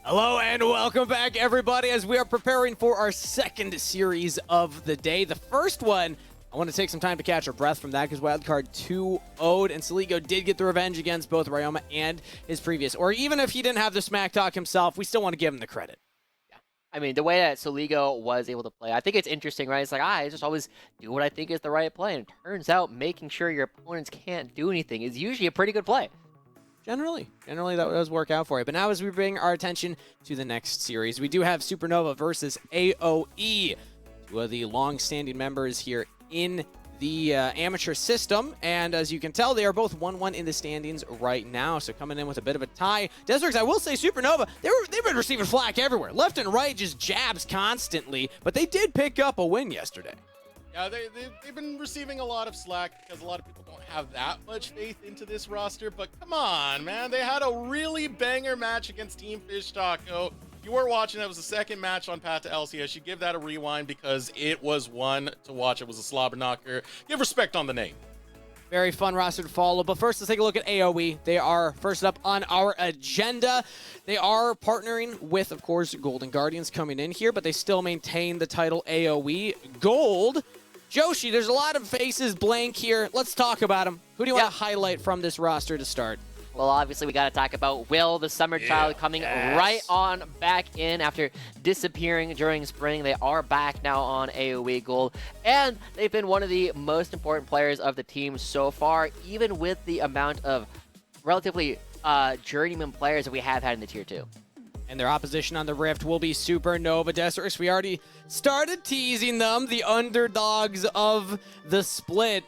Hello and welcome back, everybody, as we are preparing for our second series of the day. The first one, I want to take some time to catch our breath from that because Wildcard 2-0'd, and Soligo did get the revenge against both Ryoma and his previous. Or even if he didn't have the smack talk himself, we still want to give him the credit. I mean, the way that Soligo was able to play, I think it's interesting, right? It's like, I just always do what I think is the right play. And it turns out making sure your opponents can't do anything is usually a pretty good play. Generally that does work out for you. But now as we bring our attention to the next series, we do have Supernova versus AOE, two of the long-standing members here in the amateur system. And as you can tell, they are both 1-1 in the standings right now. So coming in with a bit of a tie. Desrex, I will say Supernova, they've been receiving flack everywhere. Left and right, just jabs constantly. But they did pick up a win yesterday. Yeah, they've been receiving a lot of slack because a lot of people don't have that much faith into this roster. But come on, man. They had a really banger match against Team Fish Taco. You were watching, that was the second match on Path to LCS. You give that a rewind because it was one to watch. It was a slobber knocker. Give respect on the name. Very fun roster to follow. But first, let's take a look at AOE. They are first up on our agenda. They are partnering with, of course, Golden Guardians coming in here, but they still maintain the title AOE Gold. Joshi, there's a lot of faces blank here. Let's talk about them. Who do you want to highlight from this roster to start? Well, obviously, we got to talk about Will, the summer child, coming right on back in after disappearing during spring. They are back now on AOE Gold, and they've been one of the most important players of the team so far, even with the amount of relatively journeyman players that we have had in the Tier 2. And their opposition on the Rift will be Supernova. Desrex, we already started teasing them, the underdogs of the split.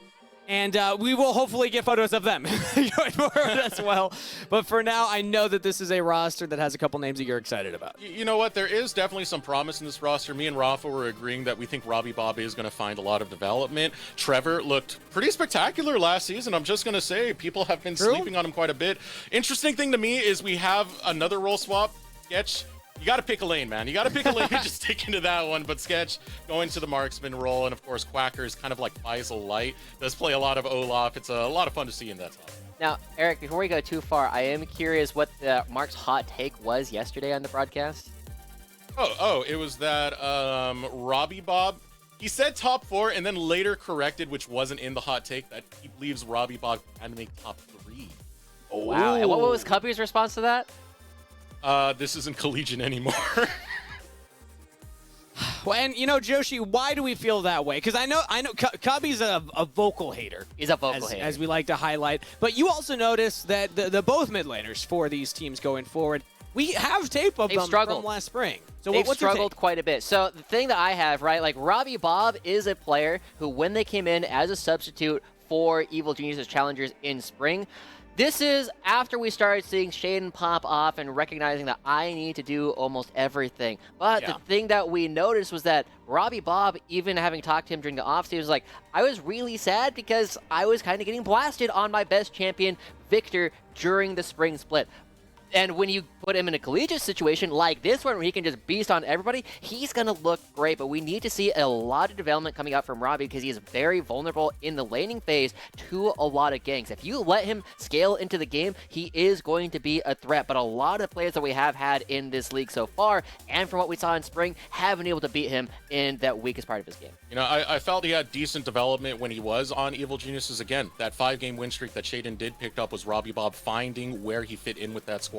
And we will hopefully get photos of them going forward as well. But for now, I know that this is a roster that has a couple names that you're excited about. You know what? There is definitely some promise in this roster. Me and Rafa were agreeing that we think Robbie Bob is going to find a lot of development. Trevor looked pretty spectacular last season. I'm just going to say people have been sleeping on him quite a bit. Interesting thing to me is we have another role swap. Sketch, you got to pick a lane, man. You got to pick a lane. Just stick into that one. But Sketch going to the marksman role. And, of course, Quacker is kind of like Faisal Light. Does play a lot of Olaf. It's a lot of fun to see in that top. Now, Eric, before we go too far, I am curious what Mark's hot take was yesterday on the broadcast. Oh, it was that Robbie Bob. He said top 4 and then later corrected, which wasn't in the hot take, that he believes Robbie Bob can make top 3. Oh, wow. And what was Cubby's response to that? This isn't collegiate anymore. Well, and you know, Joshi, why do we feel that way? Because I know, Cubby's a vocal hater. He's a vocal hater, as we like to highlight. But you also notice that the both mid laners for these teams going forward, we have tape of them from last spring. So they've struggled quite a bit. So the thing that I have, right, like Robbie Bob is a player who, when they came in as a substitute for Evil Geniuses Challengers in spring, this is after we started seeing Shaden pop off and recognizing that I need to do almost everything. But the thing that we noticed was that Robbie Bob, even having talked to him during the offseason, was like, I was really sad because I was kind of getting blasted on my best champion, Victor, during the spring split. And when you put him in a collegiate situation like this one, where he can just beast on everybody, he's going to look great. But we need to see a lot of development coming out from Robbie because he is very vulnerable in the laning phase to a lot of ganks. If you let him scale into the game, he is going to be a threat. But a lot of players that we have had in this league so far, and from what we saw in spring, have been able to beat him in that weakest part of his game. You know, I felt he had decent development when he was on Evil Geniuses. Again, that 5-game win streak that Shaden did pick up was Robbie Bob finding where he fit in with that squad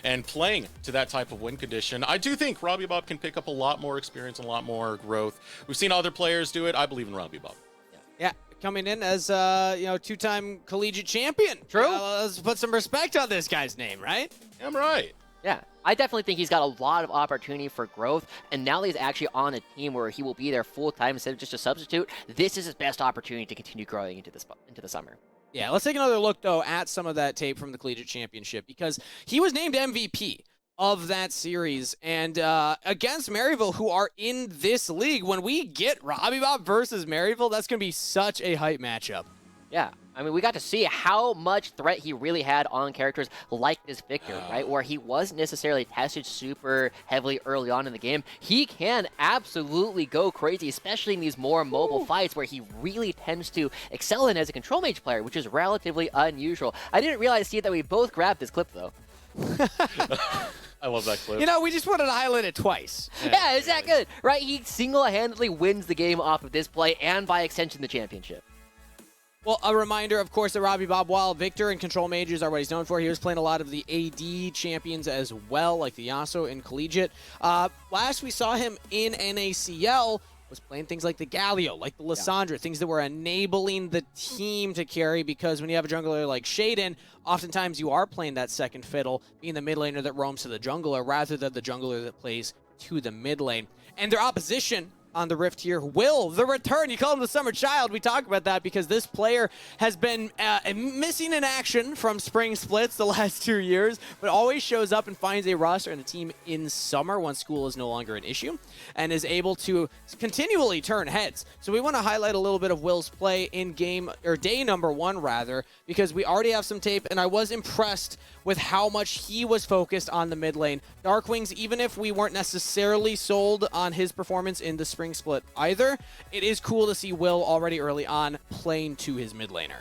and playing to that type of win condition. I do think Robbie Bob can pick up a lot more experience and a lot more growth. We've seen other players do it. I believe in Robbie Bob. Yeah, coming in as two-time collegiate champion. True. Let's put some respect on this guy's name, right? I'm right. Yeah, I definitely think he's got a lot of opportunity for growth, and now that he's actually on a team where he will be there full-time instead of just a substitute, this is his best opportunity to continue growing into the summer. Yeah, let's take another look, though, at some of that tape from the Collegiate Championship, because he was named MVP of that series, and against Maryville, who are in this league. When we get Robbie Bob versus Maryville, that's going to be such a hype matchup. Yeah, I mean, we got to see how much threat he really had on characters like this Victor, right? Where he wasn't necessarily tested super heavily early on in the game. He can absolutely go crazy, especially in these more mobile fights where he really tends to excel in as a control mage player, which is relatively unusual. I didn't realize, Steve, that we both grabbed this clip, though. I love that clip. You know, we just wanted to highlight it twice. Yeah, is that good? Right, he single-handedly wins the game off of this play and by extension the championship. Well, a reminder, of course, that Robbie Bob, while Victor and Control Majors are what he's known for, he was playing a lot of the AD champions as well, like the Yasuo in Collegiate. Last we saw him in NACL was playing things like the Galio, like the Lissandra, things that were enabling the team to carry, because when you have a jungler like Shaden, oftentimes you are playing that second fiddle, being the mid laner that roams to the jungler rather than the jungler that plays to the mid lane. And their opposition on the Rift here, Will, the return. You call him the summer child. We talk about that because this player has been missing in action from spring splits the last 2 years, but always shows up and finds a roster and a team in summer once school is no longer an issue, and is able to continually turn heads. So we want to highlight a little bit of Will's play in game, or day number 1 rather, because we already have some tape, and I was impressed with how much he was focused on the mid lane. Darkwings, even if we weren't necessarily sold on his performance in the spring split either, it is cool to see Will already early on playing to his mid laner.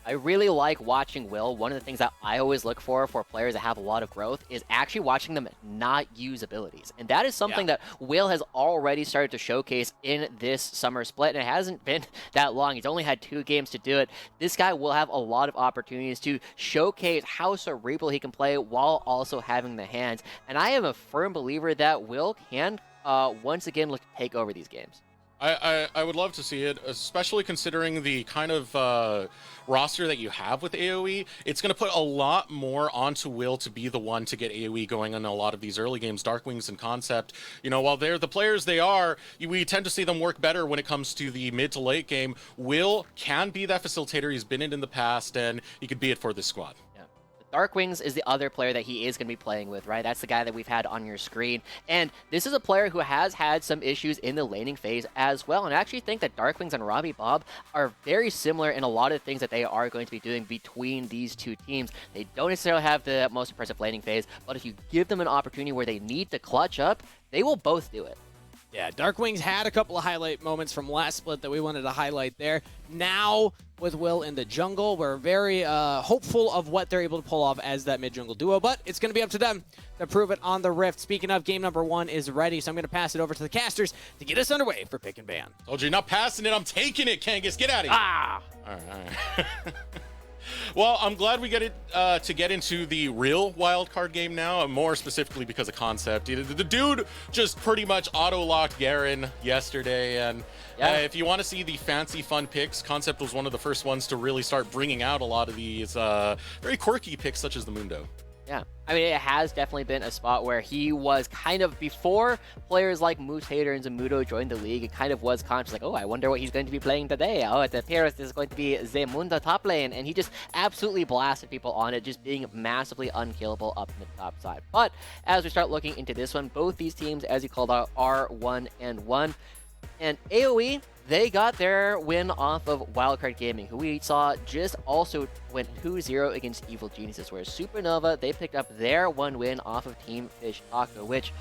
I really like watching Will. One of the things that I always look for players that have a lot of growth is actually watching them not use abilities. And that is something that Will has already started to showcase in this summer split, and it hasn't been that long. He's only had 2 games to do it. This guy will have a lot of opportunities to showcase how cerebral he can play while also having the hands. And I am a firm believer that Will can once again look to take over these games. I would love to see it, especially considering the kind of roster that you have with AOE. It's going to put a lot more onto Will to be the one to get AOE going in a lot of these early games. Darkwings and Concept, you know, while they're the players they are, we tend to see them work better when it comes to the mid to late game. Will can be that facilitator. He's been it in the past, and he could be it for this squad. Darkwings is the other player that he is going to be playing with, right? That's the guy that we've had on your screen. And this is a player who has had some issues in the laning phase as well. And I actually think that Darkwings and Robbie Bob are very similar in a lot of things that they are going to be doing between these two teams. They don't necessarily have the most impressive laning phase, but if you give them an opportunity where they need to clutch up, they will both do it. Yeah, Darkwings had a couple of highlight moments from last split that we wanted to highlight there. Now, with Will in the jungle, we're very hopeful of what they're able to pull off as that mid-jungle duo, but it's going to be up to them to prove it on the Rift. Speaking of, game number 1 is ready, so I'm going to pass it over to the casters to get us underway for Pick and Ban. Told you, not passing it, I'm taking it, Kangas. Get out of here. Ah! All right. Well, I'm glad we get it to get into the real wildcard game now, more specifically because of Concept. The dude just pretty much auto-locked Garen yesterday, and if you want to see the fancy, fun picks, Concept was one of the first ones to really start bringing out a lot of these very quirky picks, such as the Mundo. Yeah, I mean, it has definitely been a spot where he was kind of, before players like Mutator and Zamudo joined the league, it kind of was conscious, like, oh, I wonder what he's going to be playing today. Oh, it appears this is going to be Zamunda top lane, and he just absolutely blasted people on it, just being massively unkillable up in the top side. But as we start looking into this one, both these teams, as you called out, are 1-1, and AOE, they got their win off of Wildcard Gaming, who we saw just also went 2-0 against Evil Geniuses, whereas Supernova, they picked up their 1 win off of Team Fish Taco, which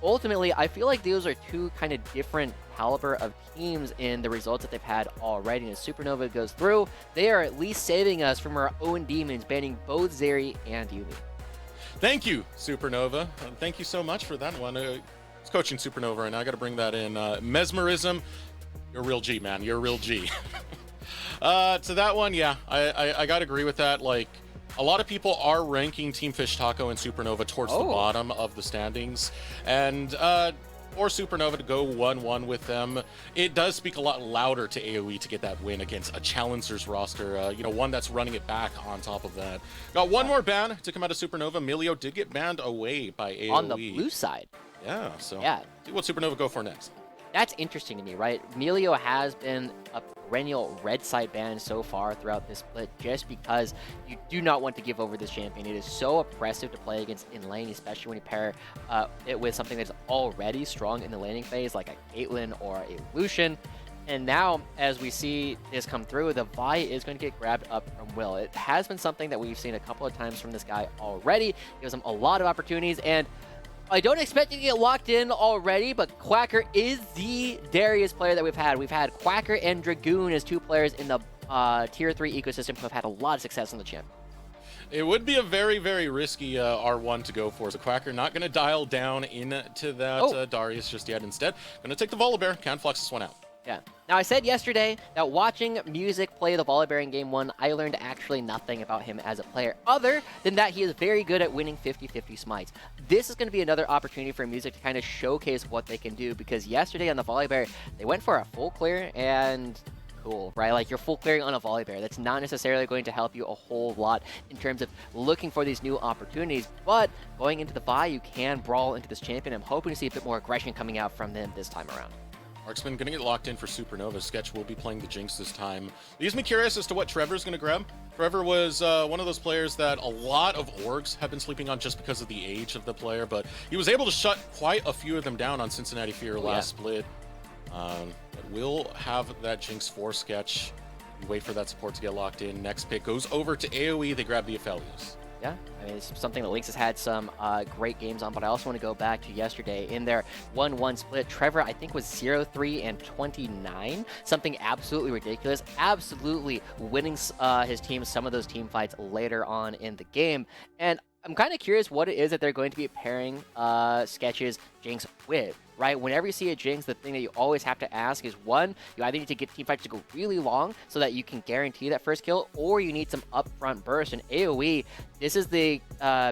ultimately, I feel like those are 2 kind of different caliber of teams in the results that they've had already. And as Supernova goes through, they are at least saving us from our own demons, banning both Zeri and Yumi. Thank you, Supernova. Thank you so much for that one. It's coaching Supernova, and I got to bring that in. Mesmerism. You're a real G, man. You're a real G. To that one, yeah, I got to agree with that. Like, a lot of people are ranking Team Fish Taco and Supernova towards the bottom of the standings. And for Supernova to go 1-1 with them, it does speak a lot louder to AOE to get that win against a Challengers roster, you know, one that's running it back on top of that. Got one more ban to come out of Supernova. Milio did get banned away by AOE. On the blue side. Yeah, so yeah. See what Supernova go for next. That's interesting to me, right? Melio has been a perennial red side ban so far throughout this split, just because you do not want to give over this champion. It is so oppressive to play against in lane, especially when you pair it with something that's already strong in the laning phase, like a Caitlyn or a Lucian. And now, as we see this come through, the Vi is going to get grabbed up from Will. It has been something that we've seen a couple of times from this guy already. It gives him a lot of opportunities, and I don't expect you to get locked in already, but Quacker is the Darius player that we've had. We've had Quacker and Dragoon as 2 players in the Tier 3 ecosystem who have had a lot of success in the champ. It would be a very, very risky R1 to go for. So Quacker not going to dial down into that Darius just yet. Instead, going to take the Volibear. Can flex this one out. Yeah. Now, I said yesterday that watching Music play the Volibear in Game 1, I learned actually nothing about him as a player, other than that he is very good at winning 50-50 smites. This is going to be another opportunity for Music to kind of showcase what they can do, because yesterday on the Volibear, they went for a full clear, and cool, right? Like, you're full clearing on a Volibear. That's not necessarily going to help you a whole lot in terms of looking for these new opportunities, but going into the Vi, you can brawl into this champion. I'm hoping to see a bit more aggression coming out from them this time around. Marksman going to get locked in for Supernova. Sketch will be playing the Jinx this time. Leaves me curious as to what Trevor's going to grab. Trevor was one of those players that a lot of orgs have been sleeping on just because of the age of the player, but he was able to shut quite a few of them down on Cincinnati Fear last split. But we'll have that Jinx for Sketch. We wait for that support to get locked in. Next pick goes over to AOE. They grab the Aphelios. Yeah, I mean, it's something that Lynx has had some great games on, but I also want to go back to yesterday. In their 1-1 split, Trevor, I think, was 0-3 and 29, something absolutely ridiculous, absolutely winning his team some of those team fights later on in the game. And I'm kind of curious what it is that they're going to be pairing Sketch's Jinx with, right? Whenever you see a Jinx, the thing that you always have to ask is, one, you either need to get team fights to go really long so that you can guarantee that first kill, or you need some upfront burst. And AOE, this is the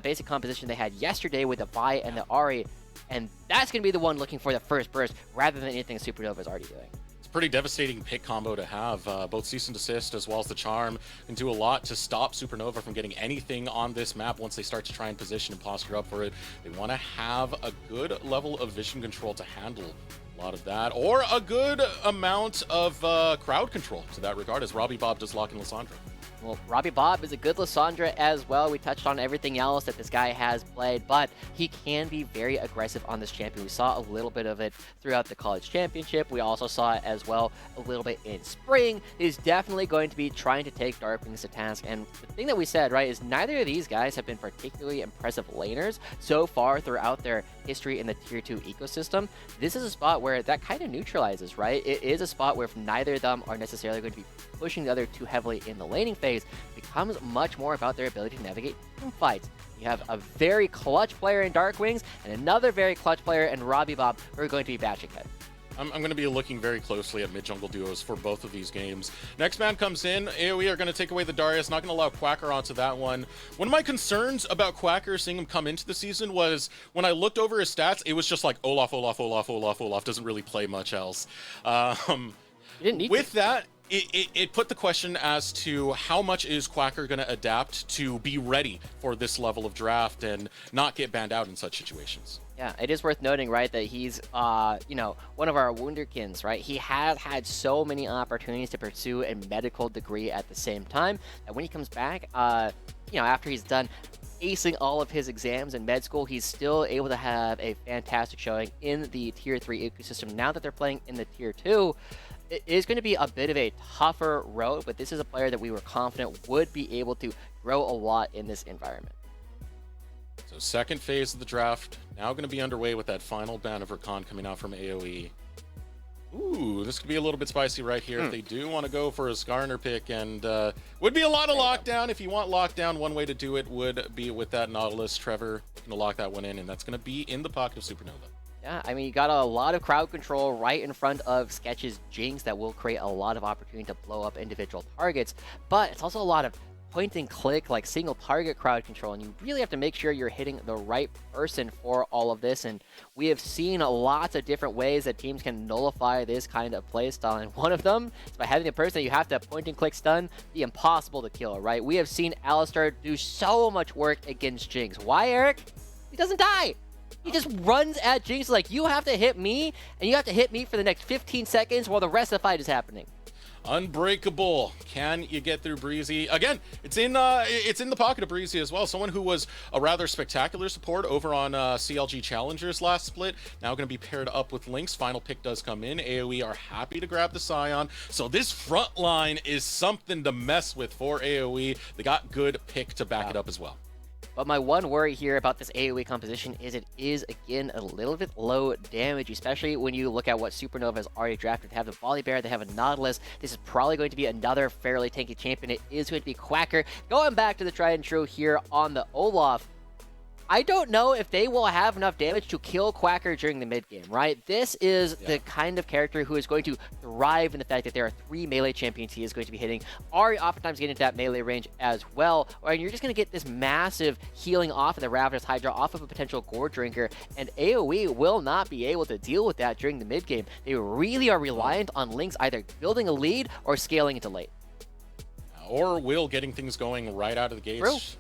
basic composition they had yesterday with the Vi and the Ahri, and that's going to be the one looking for the first burst rather than anything Supernova is already doing. Pretty devastating pick combo to have. Both Cease and Desist as well as the Charm can do a lot to stop Supernova from getting anything on this map once they start to try and position and posture up for it. They want to have a good level of vision control to handle a lot of that, or a good amount of crowd control to that regard, as Robbie Bob does lock in Lissandra. Well, Robbie Bob is a good Lissandra as well. We touched on everything else that this guy has played, but he can be very aggressive on this champion. We saw a little bit of it throughout the college championship. We also saw it as well a little bit in spring. He's definitely going to be trying to take Darkwings to task. And the thing that we said, right, is neither of these guys have been particularly impressive laners so far throughout their history in the Tier 2 ecosystem. This is a spot where that kind of neutralizes, right? It is a spot where if neither of them are necessarily going to be pushing the other too heavily in the laning phase, becomes much more about their ability to navigate team fights. You have a very clutch player in Darkwings and another very clutch player in Robbie Bob who are going to be bashing head. I'm going to be looking very closely at mid-jungle duos for both of these games. Next man comes in. AOE are going to take away the Darius, not going to allow Quacker onto that one. One of my concerns about Quacker, seeing him come into the season, was when I looked over his stats, it was just like Olaf, Olaf, Olaf, Olaf, Olaf, doesn't really play much else. You didn't need with that, it put the question as to how much is Quacker going to adapt to be ready for this level of draft and not get banned out in such situations. Yeah, it is worth noting, right, that he's, you know, one of our wunderkinds, right? He has had so many opportunities to pursue a medical degree at the same time that when he comes back, you know, after he's done acing all of his exams in med school, he's still able to have a fantastic showing in the Tier 3 ecosystem. Now that they're playing in the Tier 2, it is going to be a bit of a tougher road, but this is a player that we were confident would be able to grow a lot in this environment. So second phase of the draft now going to be underway with that final ban of Rakan coming out from AOE. Ooh, this could be a little bit spicy right here if they do want to go for a Skarner pick, and would be a lot of lockdown. If you want lockdown, one way to do it would be with that Nautilus. Trevor going to lock that one in, and that's going to be in the pocket of Supernova. Yeah, I mean, you got a lot of crowd control right in front of Sketch's Jinx that will create a lot of opportunity to blow up individual targets, but it's also a lot of point and click, like single target crowd control, and you really have to make sure you're hitting the right person for all of this. And we have seen lots of different ways that teams can nullify this kind of playstyle, and one of them is by having a person that you have to point and click stun be impossible to kill, right? We have seen Alistar do so much work against Jinx. Why, Eric? He doesn't die. He just runs at Jinx like, you have to hit me, and you have to hit me for the next 15 seconds while the rest of the fight is happening. Unbreakable. Can you get through Breezy? Again, it's in the pocket of Breezy as well. Someone who was a rather spectacular support over on CLG Challengers last split, now going to be paired up with Lynx. Final pick does come in. AOE are happy to grab the Scion. So this front line is something to mess with for AOE. They got good pick to back it up as well. But my one worry here about this AOE composition is it is, again, a little bit low damage, especially when you look at what Supernova has already drafted. They have the Volibear, they have a Nautilus. This is probably going to be another fairly tanky champion. It is going to be Quacker. Going back to the tried and true here on the Olaf, I don't know if they will have enough damage to kill Quacker during the mid game, right? This is the kind of character who is going to thrive in the fact that there are 3 melee champions he is going to be hitting. Ahri oftentimes get into that melee range as well, and you're just going to get this massive healing off of the Ravenous Hydra, off of a potential Gore Drinker, and AoE will not be able to deal with that during the mid game. They really are reliant on Lynx either building a lead or scaling into late. Or Will getting things going right out of the gates. True.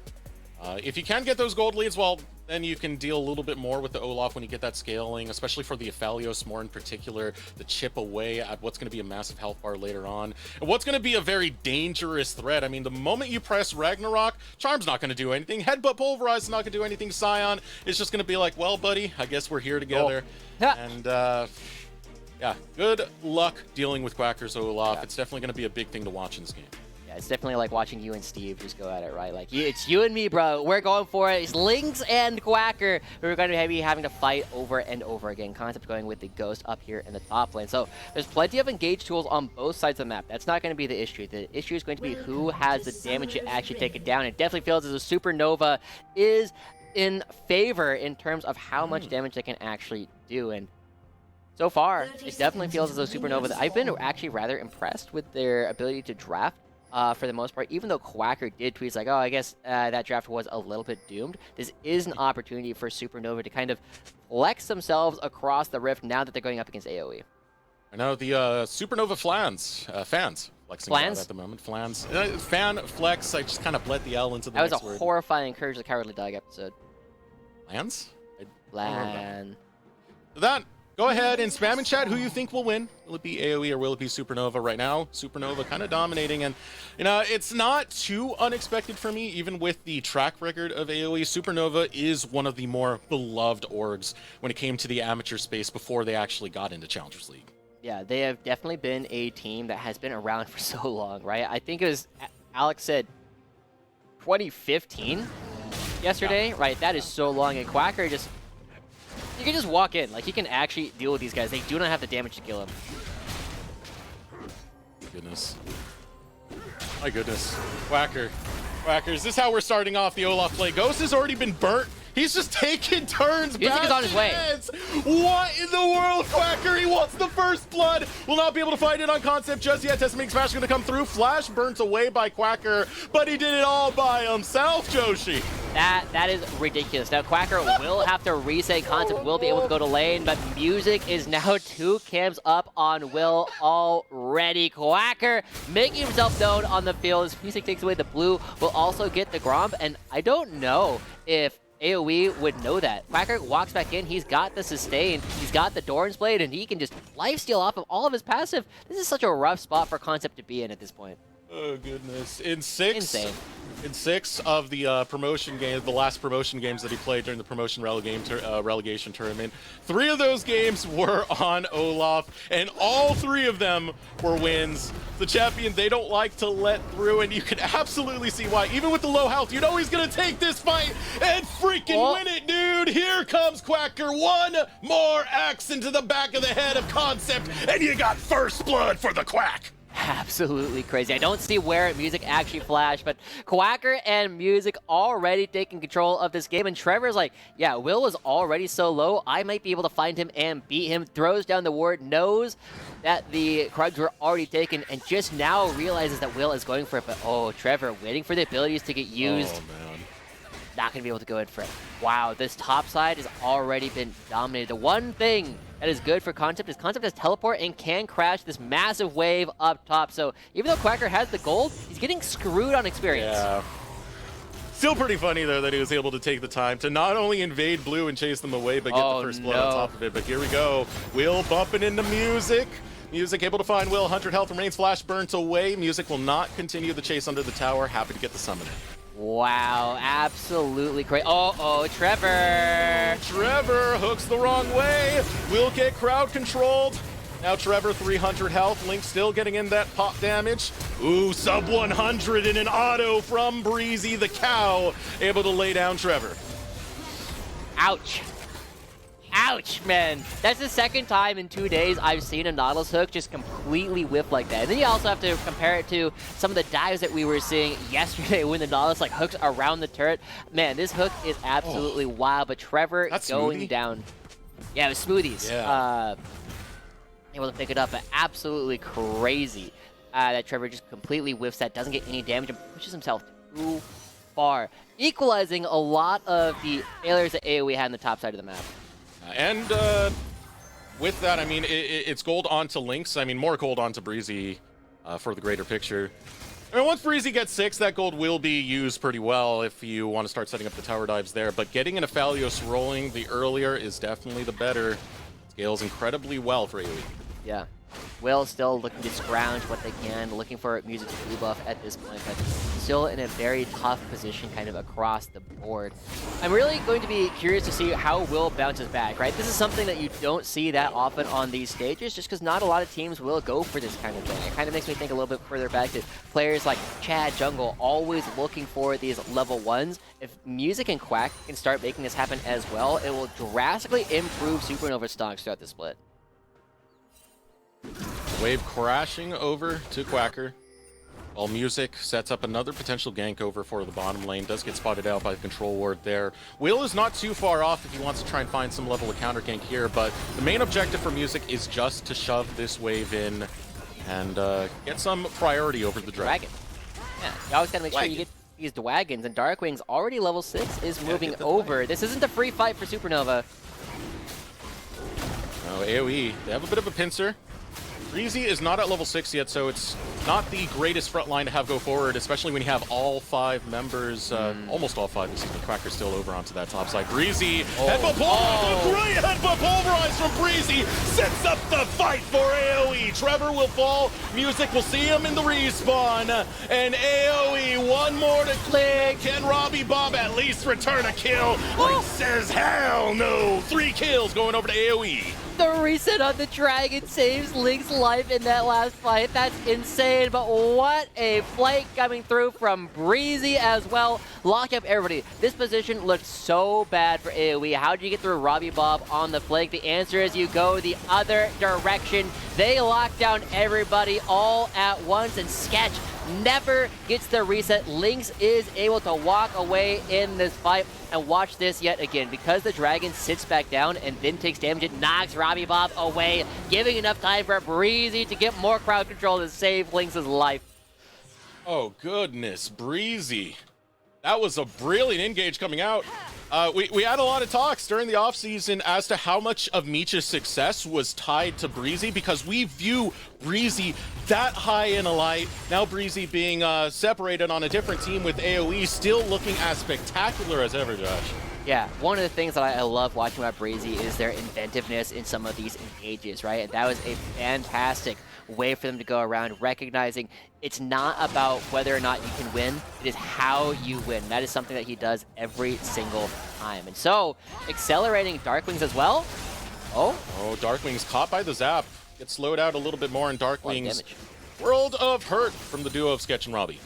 If you can get those gold leads, well, then you can deal a little bit more with the Olaf when you get that scaling, especially for the Aphelios more in particular, the chip away at what's going to be a massive health bar later on. And what's going to be a very dangerous threat. I mean, the moment you press Ragnarok, Charm's not going to do anything. Headbutt Pulverize is not going to do anything. Scion is just going to be like, well, buddy, I guess we're here together. Oh. And, yeah, good luck dealing with Quacker's Olaf. Yeah. It's definitely going to be a big thing to watch in this game. Yeah, it's definitely like watching you and Steve just go at it, right? Like, it's you and me, bro. We're going for it. It's Lynx and Quacker who are going to be having to fight over and over again. Concept going with the Ghost up here in the top lane. So there's plenty of engage tools on both sides of the map. That's not going to be the issue. The issue is going to be who has the damage to actually take it down. It definitely feels as a Supernova is in favor in terms of how much damage they can actually do. And so far, it definitely feels as though Supernova, I've been actually rather impressed with their ability to draft. For the most part, even though Quacker did tweet like, oh, I guess that draft was a little bit doomed, this is an opportunity for Supernova to kind of flex themselves across the rift now that they're going up against AoE. I know the Supernova fans flexing out at the moment. Fan flex, I just kind of bled the L into the That was next a word. horrifying Courage the Cowardly Dog episode. Flans? Lan. That. Go ahead and spam in chat who you think will win. Will it be AoE or will it be Supernova? Right now, Supernova kind of dominating, and you know, it's not too unexpected for me, even with the track record of AoE. Supernova is one of the more beloved orgs when it came to the amateur space before they actually got into Challengers League. Yeah, they have definitely been a team that has been around for so long, right? I think it was, Alex said 2015 yesterday, right? That is so long, and Quacker just... You can just walk in. Like, he can actually deal with these guys. They do not have the damage to kill him. Goodness. My goodness. Quacker. Is this how we're starting off the Olaf play? Ghost has already been burnt. He's just taking turns. Music is on his way. Heads. What in the world, Quacker? He wants the first blood. Will not be able to find it on Concept just yet. Testing Smash going to come through. Flash burnt away by Quacker, but he did it all by himself, Joshi. That is ridiculous. Now, Quacker will have to reset. Concept will be able to go to lane, but Music is now 2 camps up on Will already. Quacker making himself known on the field as Music takes away the blue, will also get the Gromp, and I don't know if AoE would know that. Quacker walks back in, he's got the sustain, he's got the Doran's Blade, and he can just lifesteal off of all of his passive. This is such a rough spot for Concept to be in at this point. Oh, goodness. In 6? Insane. In 6 of the promotion games, the last promotion games that he played during the promotion relegation tournament, 3 of those games were on Olaf, and all 3 of them were wins. The champion they don't like to let through, and you can absolutely see why. Even with the low health, you know he's going to take this fight and freaking win it, dude. Here comes Quacker. 1 more axe into the back of the head of Concept, and you got first blood for the Quack. Absolutely crazy. I don't see where Music actually flashed, but Quacker and Music already taking control of this game, and Trevor's like, yeah, Will was already so low, I might be able to find him and beat him. Throws down the ward, knows that the Krugs were already taken, and just now realizes that Will is going for it, but oh, Trevor waiting for the abilities to get used. Oh, man. Not going to be able to go in for it. Wow, this top side has already been dominated. The one thing that is good for Concept is Concept has teleport and can crash this massive wave up top. So even though Quacker has the gold, he's getting screwed on experience. Yeah. Still pretty funny, though, that he was able to take the time to not only invade blue and chase them away, but get the first blood on top of it. But here we go. Will bumping into Music. Music able to find Will. 100 health remains. Flash burnt away. Music will not continue the chase under the tower. Happy to get the summoner. Wow, absolutely crazy. Oh, Trevor. Trevor hooks the wrong way. Will get crowd controlled. Now Trevor 300 health. Link still getting in that pop damage. Ooh, sub 100 in an auto from Breezy the cow, able to lay down Trevor. Ouch. Ouch, man. That's the second time in 2 days I've seen a Nautilus hook just completely whip like that. And then you also have to compare it to some of the dives that we were seeing yesterday when the Nautilus like hooks around the turret. Man, this hook is absolutely wild, but Trevor going down. Yeah, it was smoothies. Yeah. Able to pick it up, but absolutely crazy that Trevor just completely whiffs that, doesn't get any damage, and pushes himself too far, equalizing a lot of the failures that AOE had on the top side of the map. And with that, I mean, it's gold onto Lynx. I mean, more gold onto Breezy for the greater picture. I mean, once Breezy gets 6, that gold will be used pretty well if you want to start setting up the tower dives there. But getting an Aphelios rolling the earlier is definitely the better. Scales incredibly well for AOE. Yeah. Will still looking to scrounge what they can, looking for music to blue buff at this point, but still in a very tough position kind of across the board. I'm really going to be curious to see how Will bounces back, right? This is something that you don't see that often on these stages, just because not a lot of teams will go for this kind of thing. It kind of makes me think a little bit further back to players like Chad Jungle always looking for these level 1s. If Music and Quack can start making this happen as well, it will drastically improve Supernova stocks throughout the split. Wave crashing over to Quacker, while Music sets up another potential gank over for the bottom lane. Does get spotted out by the control ward there. Will is not too far off if he wants to try and find some level of counter gank here, but the main objective for Music is just to shove this wave in and get some priority over the dragon. Yeah, you always gotta make sure you get these Dwagons, and Darkwing's already level 6 is moving over. This isn't a free fight for Supernova. Oh, AOE, they have a bit of a pincer. Breezy is not at level 6 yet, so it's not the greatest front line to have go forward, especially when you have all 5 members, almost all 5, excuse me. Quacker's still over onto that top side. Breezy, headbutt pulverize, a great headbutt pulverize from Breezy, sets up the fight for AOE. Trevor will fall, Music will see him in the respawn, and AOE, one more to click. Can Robbie Bob at least return a kill? Link says, hell no. 3 kills going over to AOE. The reset on the dragon saves Link's life in that last fight. That's insane, but what a flight coming through from Breezy as well. Lock up everybody. This position looked so bad for AOE. How do you get through Robbie Bob on the flank? The answer is you go the other direction. They lock down everybody all at once, and Sketch never gets the reset. Lynx is able to walk away in this fight. And watch this yet again. Because the dragon sits back down and then takes damage, it knocks Robbie Bob away, giving enough time for Breezy to get more crowd control to save Lynx's life. Oh, goodness. Breezy. That was a brilliant engage coming out. We had a lot of talks during the offseason as to how much of Meech's success was tied to Breezy, because we view Breezy that high in a light. Now Breezy being separated on a different team with AOE, still looking as spectacular as ever, Josh. Yeah, one of the things that I love watching about Breezy is their inventiveness in some of these engages, right? And that was a fantastic way for them to go around, recognizing it's not about whether or not you can win, it is how you win. That is something that he does every single time. And so, accelerating Darkwings as well. Oh, Darkwing's caught by the zap. Gets slowed out a little bit more in Darkwing's World of Hurt from the duo of Sketch and Robbie.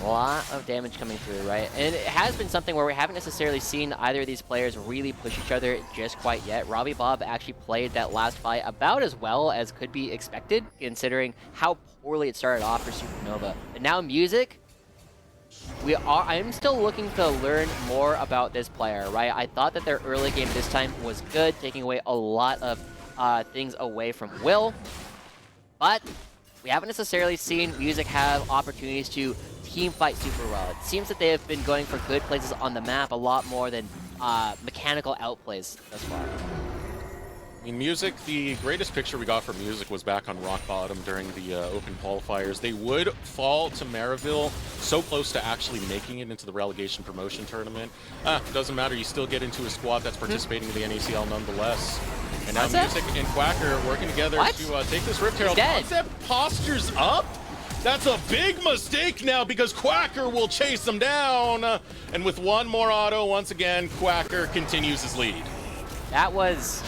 A lot of damage coming through, right? And it has been something where we haven't necessarily seen either of these players really push each other just quite yet. Robbie Bob actually played that last fight about as well as could be expected, considering how poorly it started off for Supernova. But now Music, I'm still looking to learn more about this player, right? I thought that their early game this time was good, taking away a lot of things away from Will, but we haven't necessarily seen Music have opportunities to team fight super well. It seems that they have been going for good places on the map a lot more than mechanical outplays thus far. I mean, Music, the greatest picture we got from Music was back on rock bottom during the open qualifiers. They would fall to Maryville, so close to actually making it into the relegation promotion tournament. It doesn't matter, you still get into a squad that's participating in the NACL nonetheless. And now Music and Quacker working together to take this Rift Herald. Concept postures up? That's a big mistake now, because Quacker will chase him down. And with one more auto, once again, Quacker continues his lead. That was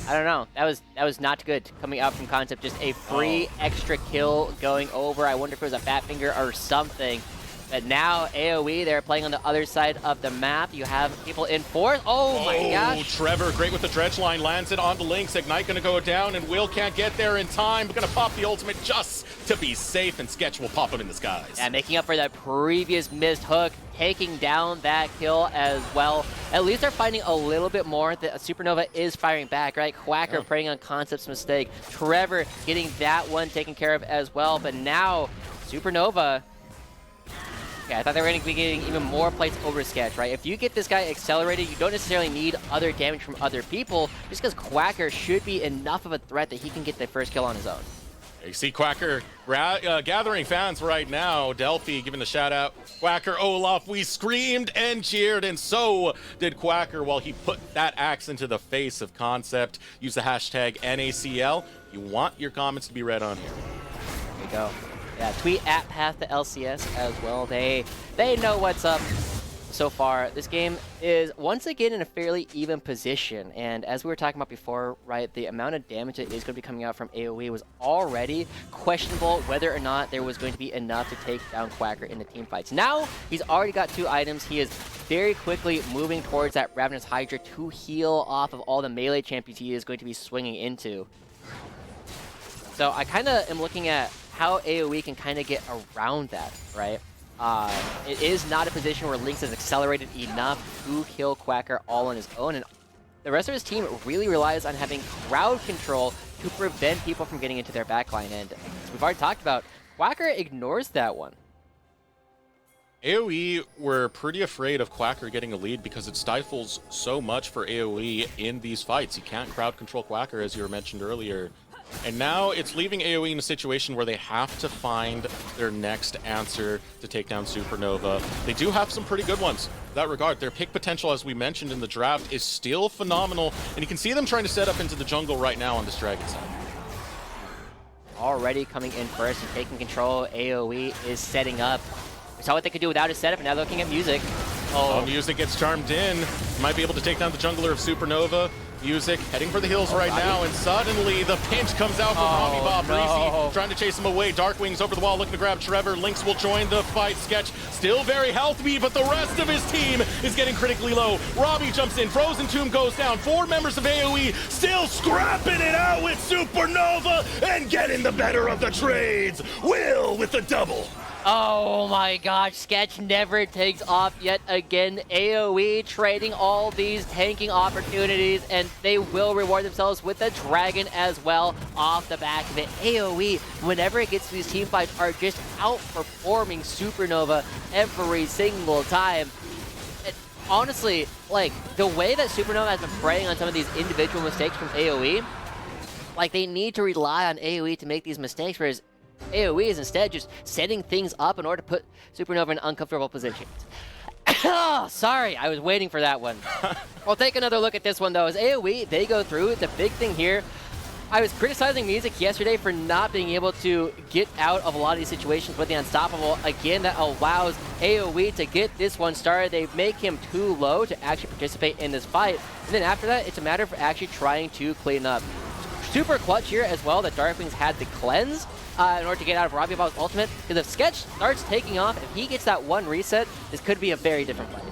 I don't know. That was not good coming out from Concept. Just a free extra kill going over. I wonder if it was a fat finger or something. But now AOE, they're playing on the other side of the map. You have people in fourth. Oh my gosh. Trevor, great with the dredge line, lands it onto Lynx. Ignite gonna go down, and Will can't get there in time. We're gonna pop the ultimate just to be safe, and Sketch will pop him in the skies. Yeah, making up for that previous missed hook, taking down that kill as well. At least they're finding a little bit more. The Supernova is firing back, right? Quacker preying on Concept's mistake. Trevor getting that one taken care of as well. But now, Supernova... Okay, I thought they were going to be getting even more plates over Sketch, right? If you get this guy accelerated, you don't necessarily need other damage from other people, just because Quacker should be enough of a threat that he can get the first kill on his own. You see Quacker gathering fans right now. Delphi giving the shout out. Quacker, Olaf, we screamed and cheered, and so did Quacker while he put that axe into the face of Concept. Use the hashtag NACL. You want your comments to be read on here. There you go. Yeah, tweet at Path to LCS as well. They know what's up so far. This game is once again in a fairly even position, and as we were talking about before, right, the amount of damage that is going to be coming out from AOE was already questionable whether or not there was going to be enough to take down Quacker in the team fights. Now, he's already got 2 items. He is very quickly moving towards that Ravenous Hydra to heal off of all the melee champions he is going to be swinging into. So I kind of am looking at how AOE can kind of get around that, right? It is not a position where Lynx is accelerated enough to kill Quacker all on his own, and the rest of his team really relies on having crowd control to prevent people from getting into their backline, and as we've already talked about, Quacker ignores that one. AOE were pretty afraid of Quacker getting a lead because it stifles so much for AOE in these fights. You can't crowd control Quacker, as you were mentioned earlier. And now it's leaving AOE in a situation where they have to find their next answer to take down Supernova. They do have some pretty good ones in that regard. Their pick potential, as we mentioned in the draft, is still phenomenal. And you can see them trying to set up into the jungle right now on this Dragon side. Already coming in first and taking control. AOE is setting up. We saw what they could do without a setup, and now they're looking at Music. Music gets charmed in. Might be able to take down the jungler of Supernova. Music heading for the hills right now, and suddenly the pinch comes out from Rami Bob. Breezy trying to chase him away. Darkwing's over the wall looking to grab Trevor. Lynx will join the fight. Sketch still very healthy, but the rest of his team is getting critically low. Robbie jumps in. Frozen Tomb goes down. 4 members of AOE still scrapping it out with Supernova and getting the better of the trades. Will with the double. Oh my gosh, Sketch never takes off yet again. AOE trading all these tanking opportunities, and they will reward themselves with a dragon as well off the back of it. AOE, whenever it gets to these team fights, are just outperforming Supernova every single time. And honestly, like, the way that Supernova has been preying on some of these individual mistakes from AOE, like, they need to rely on AOE to make these mistakes, whereas AOE is instead just setting things up in order to put Supernova in uncomfortable positions. Sorry, I was waiting for that one. We'll take another look at this one, though. As AOE, they go through. The big thing here, I was criticizing Music yesterday for not being able to get out of a lot of these situations with the Unstoppable. Again, that allows AOE to get this one started. They make him too low to actually participate in this fight. And then after that, it's a matter of actually trying to clean up. Super clutch here as well that Darkwings had the cleanse in order to get out of Robbie Bob's ultimate. Because if Sketch starts taking off, if he gets that one reset, this could be a very different fight.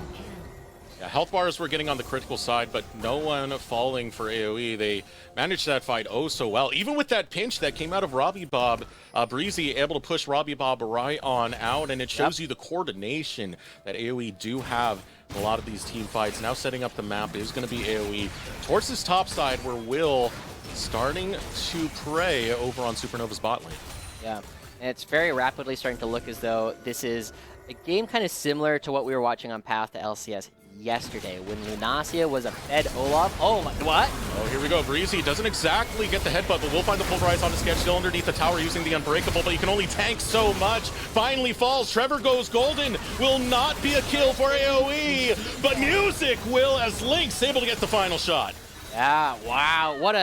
Yeah, health bars were getting on the critical side, but no one falling for AOE. They managed that fight oh so well. Even with that pinch that came out of Robbie Bob, Breezy able to push Robbie Bob right on out, and it shows you the coordination that AOE do have in a lot of these team fights. Now setting up the map is going to be AOE towards this top side where Will starting to prey over on Supernova's bot lane. Yeah, and it's very rapidly starting to look as though this is a game kind of similar to what we were watching on Path to LCS yesterday when Lunacia was a fed Olaf. Oh my, what? Oh, here we go. Breezy doesn't exactly get the headbutt, but we'll find the pulverize on the Sketch still underneath the tower using the Unbreakable, but you can only tank so much. Finally falls. Trevor goes golden. Will not be a kill for AOE, but Music will as Lynx able to get the final shot. Yeah, wow. What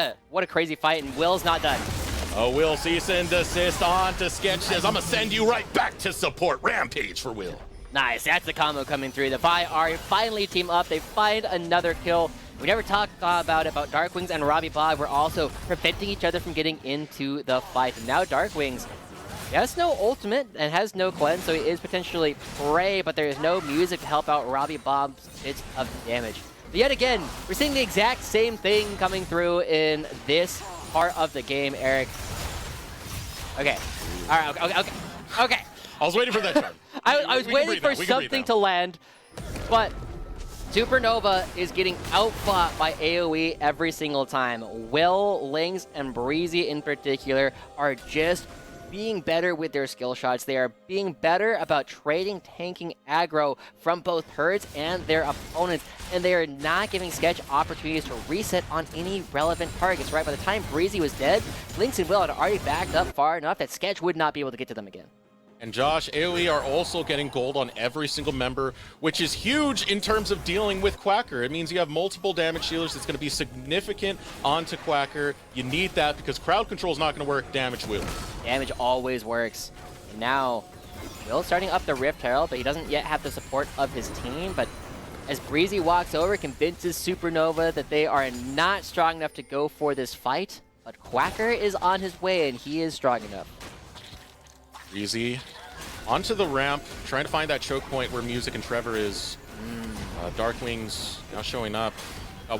a crazy fight, and Will's not done. Oh, Will cease and desist on to Sketch. Says, I'm going to send you right back to support. Rampage for Will. Nice. That's the combo coming through. The Vi are finally team up. They find another kill. We never talked about Darkwings and Robbie Bob were also preventing each other from getting into the fight. And now Darkwings, he has no ultimate and has no cleanse, so he is potentially prey, but there is no music to help out Robbie Bob's bits of damage. But yet again, we're seeing the exact same thing coming through in this part of the game, Eric. Okay. All right, okay. I was waiting for that turn. I was waiting for something to land, but Supernova is getting outfought by AOE every single time. Will, Lynx, and Breezy in particular are just being better with their skill shots. They are being better about trading tanking aggro from both herds and their opponents, and they are not giving Sketch opportunities to reset on any relevant targets, right? By the time Breezy was dead, Lynx and Will had already backed up far enough that Sketch would not be able to get to them again. And Josh, AOE are also getting gold on every single member, which is huge in terms of dealing with Quacker. It means you have multiple damage dealers. It's going to be significant onto Quacker. You need that because crowd control is not going to work. Damage will. Damage always works. And now, Will starting up the Rift Herald, but he doesn't yet have the support of his team. But as Breezy walks over, convinces Supernova that they are not strong enough to go for this fight. But Quacker is on his way, and he is strong enough. Breezy onto the ramp, trying to find that choke point where Music and Trevor is. Darkwings now showing up.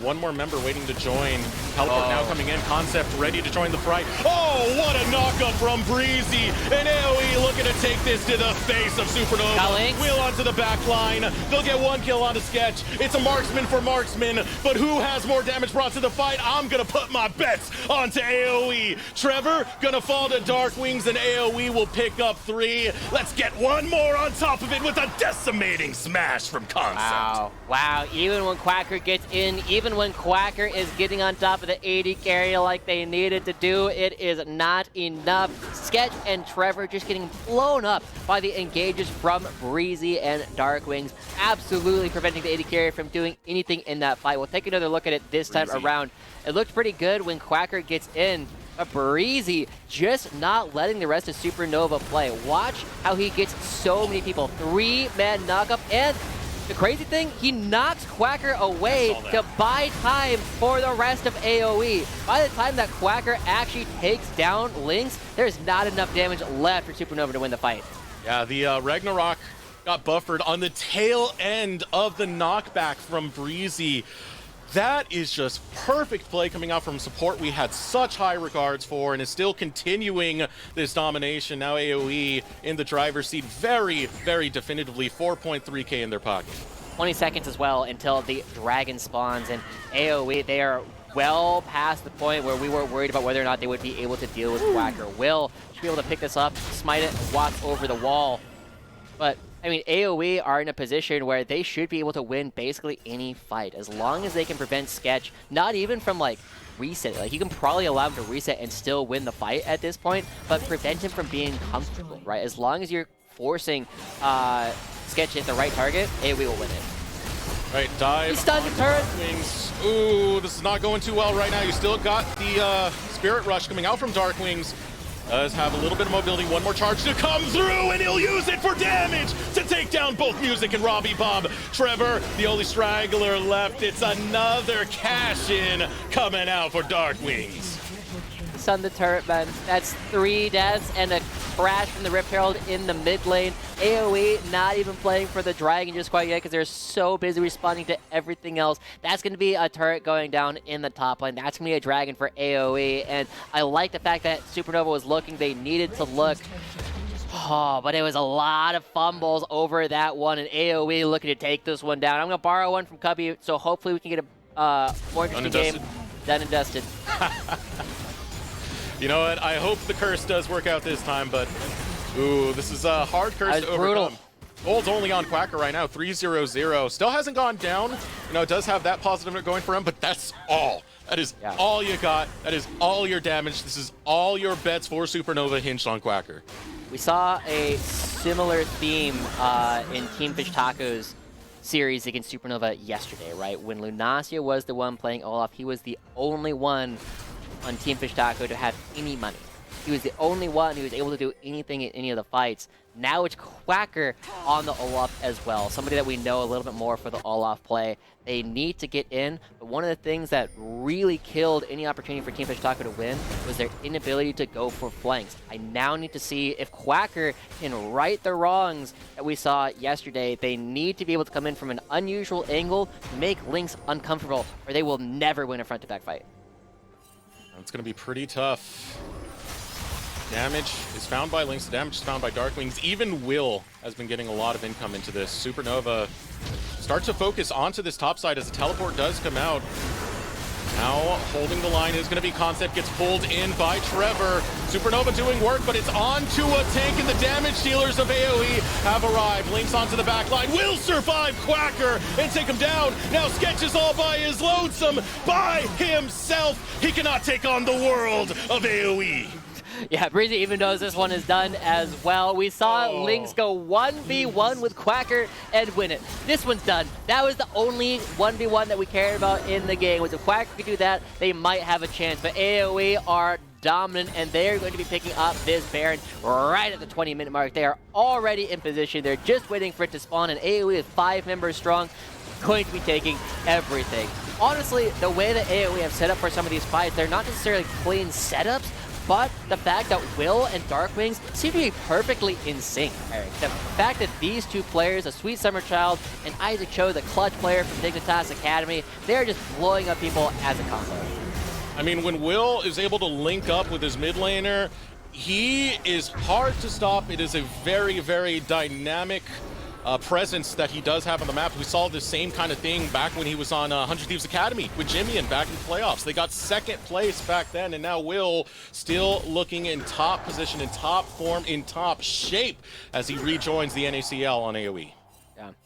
One more member waiting to join. Teleport now coming in. Concept ready to join the fight. Oh, what a knockup from Breezy. And AOE looking to take this to the face of Supernova. Wheel onto the back line. They'll get one kill on the Sketch. It's a marksman for marksman, but who has more damage brought to the fight? I'm going to put my bets onto AOE. Trevor going to fall to Darkwings, and AOE will pick up 3. Let's get one more on top of it with a decimating smash from Concept. Wow. Even when Quacker gets in, even when Quacker is getting on top of the AD carry like they needed to do, it is not enough. Sketch and Trevor just getting blown up by the engages from Breezy and Darkwings, absolutely preventing the AD carry from doing anything in that fight. We'll take another look at it this time around. It looked pretty good when Quacker gets in, but Breezy just not letting the rest of Supernova play. Watch how he gets so many people. 3-man knockup, and the crazy thing, he knocks Quacker away to buy time for the rest of AOE. By the time that Quacker actually takes down Lynx, there's not enough damage left for Supernova to win the fight. Yeah, the Ragnarok got buffered on the tail end of the knockback from Breezy. That is just perfect play coming out from support we had such high regards for, and is still continuing this domination. Now AOE in the driver's seat very, very definitively. 4.3k in their pocket. 20 seconds as well until the dragon spawns, and AOE, they are well past the point where we were worried about whether or not they would be able to deal with Quacker. Will should be able to pick this up, smite it, walk over the wall. But I mean, AOE are in a position where they should be able to win basically any fight, as long as they can prevent Sketch, not even from, like, reset. Like, you can probably allow him to reset and still win the fight at this point, but prevent him from being comfortable, right? As long as you're forcing Sketch at the right target, AOE will win it. Right, dive. He stunned the turret. Darkwings. Ooh, this is not going too well right now. You still got the Spirit Rush coming out from Darkwings. Does have a little bit of mobility. One more charge to come through, and he'll use it for damage to take down both Music and Robbie Bob. Trevor, the only straggler left. It's another cash-in coming out for Darkwings. Stun the turret, man. That's 3 deaths and a crash from the Rift Herald in the mid lane. AOE not even playing for the Dragon just quite yet because they're so busy responding to everything else. That's going to be a turret going down in the top lane. That's going to be a Dragon for AOE, and I like the fact that Supernova was looking. They needed to look. Oh, but it was a lot of fumbles over that one, and AOE looking to take this one down. I'm going to borrow one from Cubby, so hopefully we can get a more interesting game. Done and dusted. You know what? I hope the curse does work out this time, but ooh, this is a hard curse to overcome. Brutal. Gold's only on Quacker right now, 3-0-0. Still hasn't gone down. You know, it does have that positive going for him, but that's all. That is all you got. That is all your damage. This is all your bets for Supernova hinged on Quacker. We saw a similar theme in Team Fish Taco's series against Supernova yesterday, right? When Lunacia was the one playing Olaf, he was the only one on Team Fish Taco to have any money. He was the only one who was able to do anything in any of the fights. Now it's Quacker on the Olaf as well, somebody that we know a little bit more for the Olaf play. They need to get in, but one of the things that really killed any opportunity for Team Fish Taco to win was their inability to go for flanks. I now need to see if Quacker can right the wrongs that we saw yesterday. They need to be able to come in from an unusual angle to make Lynx uncomfortable, or they will never win a front-to-back fight. It's going to be pretty tough. Damage is found by Lynx, the damage is found by Darkwings. Even Will has been getting a lot of income into this. Supernova starts to focus onto this top side as the teleport does come out. Now holding the line is going to be Concept, gets pulled in by Trevor. Supernova doing work, but it's onto a tank, and the damage dealers of AOE have arrived. Lynx onto the back line, will survive Quacker and take him down. Now Sketch is all by his lonesome, by himself. He cannot take on the world of AOE. Yeah, Breezy even knows this one is done as well. We saw Lynx go 1v1 with Quacker and win it. This one's done. That was the only 1v1 that we cared about in the game. Was if Quacker could do that, they might have a chance. But AOE are dominant, and they're going to be picking up this Baron right at the 20-minute mark. They are already in position. They're just waiting for it to spawn, and AOE is 5 members strong, going to be taking everything. Honestly, the way that AOE have set up for some of these fights, they're not necessarily clean setups, but the fact that Will and Darkwings seem to be perfectly in sync, Eric. The fact that these two players, a Sweet Summer Child and Isaac Cho, the clutch player from Dignitas Academy, they're just blowing up people as a combo. I mean, when Will is able to link up with his mid laner, he is hard to stop. It is a very, very dynamic presence that he does have on the map. We saw the same kind of thing back when he was on 100 Thieves Academy with Jimmy and back in the playoffs. They got second place back then, and now Will still looking in top position, in top form, in top shape as he rejoins the NACL on AOE. Yeah. And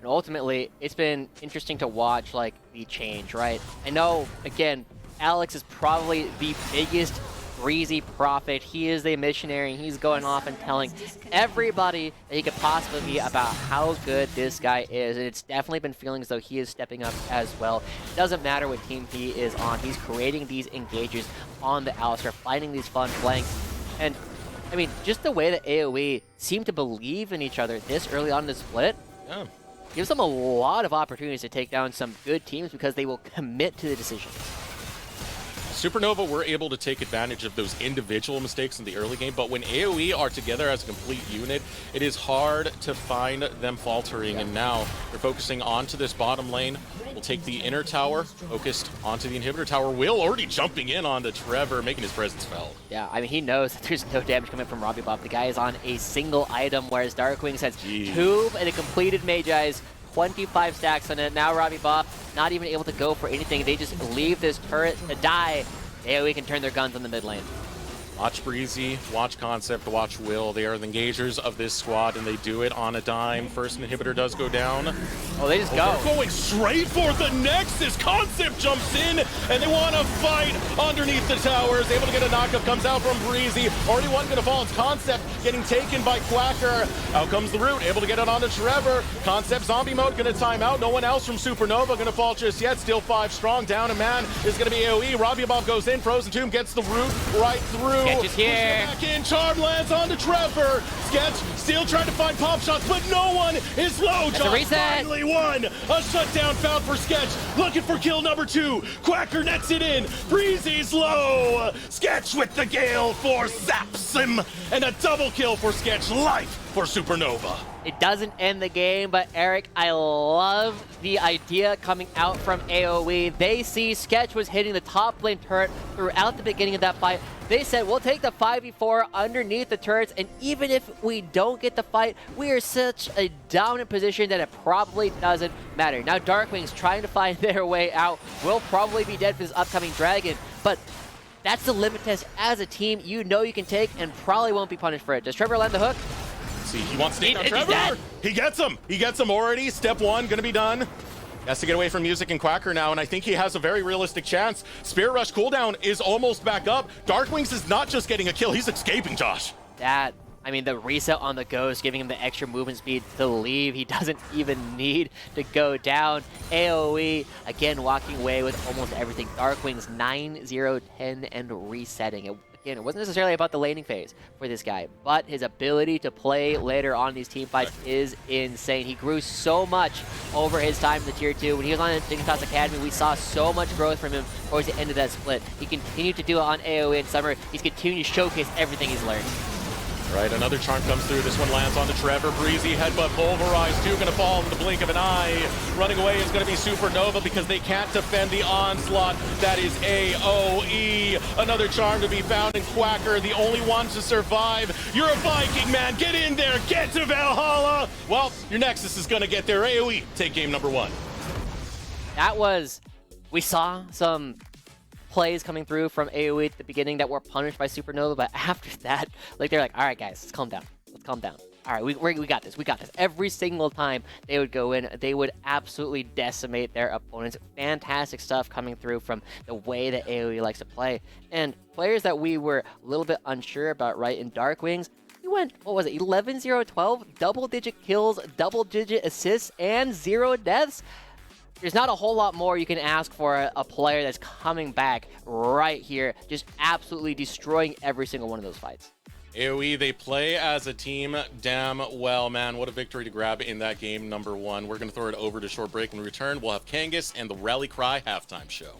ultimately, it's been interesting to watch, like, the change, right? I know, again, Alex is probably the biggest Breezy prophet. He is the missionary. He's going off and telling everybody that he could possibly be about how good this guy is. And it's definitely been feeling as though he is stepping up as well. It doesn't matter what team he is on. He's creating these engages on the Alistar, finding these fun flanks. And, I mean, just the way that AOE seem to believe in each other this early on in the split, Yeah. gives them a lot of opportunities to take down some good teams because they will commit to the decision. Supernova were able to take advantage of those individual mistakes in the early game, but when AOE are together as a complete unit, it is hard to find them faltering, and now they're focusing onto this bottom lane. We'll take the inner tower, focused onto the inhibitor tower. Will already jumping in onto Trevor, making his presence felt. Yeah, I mean, he knows that there's no damage coming from Robbie Bob. The guy is on a single item, whereas Darkwings has two and a completed Mage Eyes, 25 stacks on it. Now Robbie Bob not even able to go for anything. They just leave this turret to die. AOE can turn their guns on the mid lane. Watch Breezy, watch Concept, watch Will. They are the engagers of this squad, and they do it on a dime. First inhibitor does go down. Oh, they just go. They're going straight for the Nexus. Concept jumps in, and they want to fight underneath the towers. Able to get a knockup, comes out from Breezy. Already one going to fall. It's Concept getting taken by Quacker. Out comes the Root, able to get it onto Trevor. Concept zombie mode, going to time out. No one else from Supernova going to fall just yet. Still 5 strong. Down a man is going to be AOE. Robbie Bob goes in. Frozen Tomb gets the Root right through. Sketch is here. Back in. Charm lands onto Trevor. Sketch still trying to find pop shots, but no one is low. That's a reset. Finally won. A shutdown found for Sketch. Looking for kill number 2. Quacker nets it in. Breezy's low. Sketch with the gale for zaps him. And a double kill for Sketch. Life for Supernova. It doesn't end the game, but Eric, I love the idea coming out from AOE. They see Sketch was hitting the top lane turret throughout the beginning of that fight. They said, we'll take the 5v4 underneath the turrets, and even if we don't get the fight, we are such a dominant position that it probably doesn't matter. Now Darkwings trying to find their way out, will probably be dead for this upcoming dragon, but that's the limit test as a team you know you can take and probably won't be punished for it. Does Trevor land the hook? See, he wants to take down Trevor. He gets him. He gets him already. Step 1 going to be done. He has to get away from Music and Quacker now, and I think he has a very realistic chance. Spirit Rush cooldown is almost back up. Darkwings is not just getting a kill, he's escaping, Josh. That, I mean, the reset on the Ghost, giving him the extra movement speed to leave. He doesn't even need to go down. AOE, again, walking away with almost everything. Darkwings 9-0-10 and resetting. A again, it wasn't necessarily about the laning phase for this guy, but his ability to play later on these team fights is insane. He grew so much over his time in the Tier 2. When he was on Dignitas Academy, we saw so much growth from him towards the end of that split. He continued to do it on AOE in summer. He's continued to showcase everything he's learned. Right, another charm comes through. This one lands on the Trevor. Breezy headbutt pulverized. Two going to fall in the blink of an eye. Running away is going to be Supernova because they can't defend the onslaught. That is AOE. Another charm to be found in Quacker, the only one to survive. You're a Viking, man. Get in there. Get to Valhalla. Well, your Nexus is going to get there. AOE, take game number 1. That was... We saw some plays coming through from AOE at the beginning that were punished by Supernova, but after that, like, they're like, all right, guys, let's calm down. Let's calm down. All right, we got this. We got this. Every single time they would go in, they would absolutely decimate their opponents. Fantastic stuff coming through from the way that AOE likes to play. And players that we were a little bit unsure about, right, in Dark Wings, we went, what was it, 11-0-12, double-digit kills, double-digit assists, and 0 deaths. There's not a whole lot more you can ask for a player that's coming back right here, just absolutely destroying every single one of those fights. AOE, they play as a team damn well, man. What a victory to grab in that game number 1. We're going to throw it over to short break. When we return, we'll have Kangas and the Rally Cry halftime show.